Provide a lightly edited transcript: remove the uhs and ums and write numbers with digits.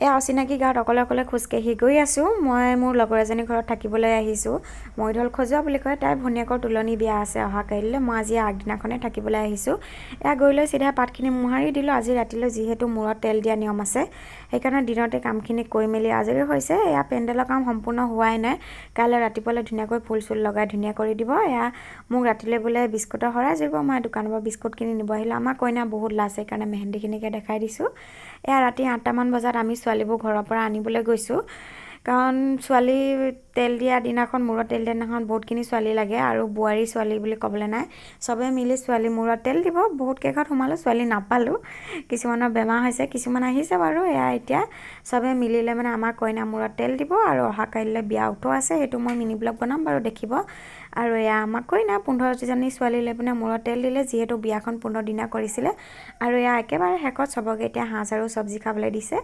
এই অচিনাকি গাঁৱত অকলে অকলে খোজকাঢ়ি গৈ আছোঁ। মই মোৰ লগৰ এজনী ঘৰত থাকিবলৈ আহিছোঁ। মৈধল খজোৱা বুলি কয়, তাইৰ ভনীয়েকৰ তুলনি বিয়া আছে অহা কাইলৈ। মই আজি আগদিনাখনে থাকিবলৈ আহিছোঁ। এয়া গৈ লৈ চিধা পাতখিনি মোহাৰি দিলোঁ। আজি ৰাতিলৈ যিহেতু মূৰত তেল দিয়া নিয়ম আছে, সেইকাৰণে দিনতে কামখিনি কৰি মেলি আজৰি হৈছে। এয়া পেণ্ডেলৰ কাম সম্পূৰ্ণ হোৱাই নাই। কাইলৈ ৰাতিপুৱালৈ ধুনীয়াকৈ ফুল চুল লগাই ধুনীয়া কৰি দিব। এয়া মোক ৰাতিলৈ বোলে বিস্কুটৰ শৰাই জুৰিব। মই দোকানৰ পৰা বিস্কুট কিনি নিব আহিলোঁ। আমাৰ কইনা বহুত লাজ, সেইকাৰণে মেহেন্দিখিনিকে দেখাই দিছোঁ। এয়া ৰাতি 8টামান বজাত আমি ছোৱালীবোৰ ঘৰৰ পৰা আনিবলৈ গৈছোঁ, কাৰণ ছোৱালী তেল দিয়া দিনাখন, মূৰত তেল দিয়া দিনাখন বহুতখিনি ছোৱালী লাগে, আৰু বোৱাৰী ছোৱালী বুলি ক'বলৈ নাই, চবে মিলি ছোৱালী মূৰত তেল দিব। বহুত কেইঘৰত সোমালোঁ, ছোৱালী নাপালোঁ। কিছুমানৰ বেমাৰ হৈছে, কিছুমান আহিছে বাৰু। এয়া এতিয়া চবে মিলিলে মানে আমাৰ কইনা মূৰত তেল দিব, আৰু অহা কাইলৈ বিয়া উঠোৱা আছে, সেইটো মই মিনি ব্লগ বনাম বাৰু, দেখিব। আৰু এয়া আমাৰ কইনা 15জনী ছোৱালী লৈ পিনে মূৰত তেল দিলে, যিহেতু বিয়াখন 15 দিনা কৰিছিলে। আৰু এয়া একেবাৰে শেষত চবকে এতিয়া সাঁজ আৰু চব্জি খাবলৈ দিছে।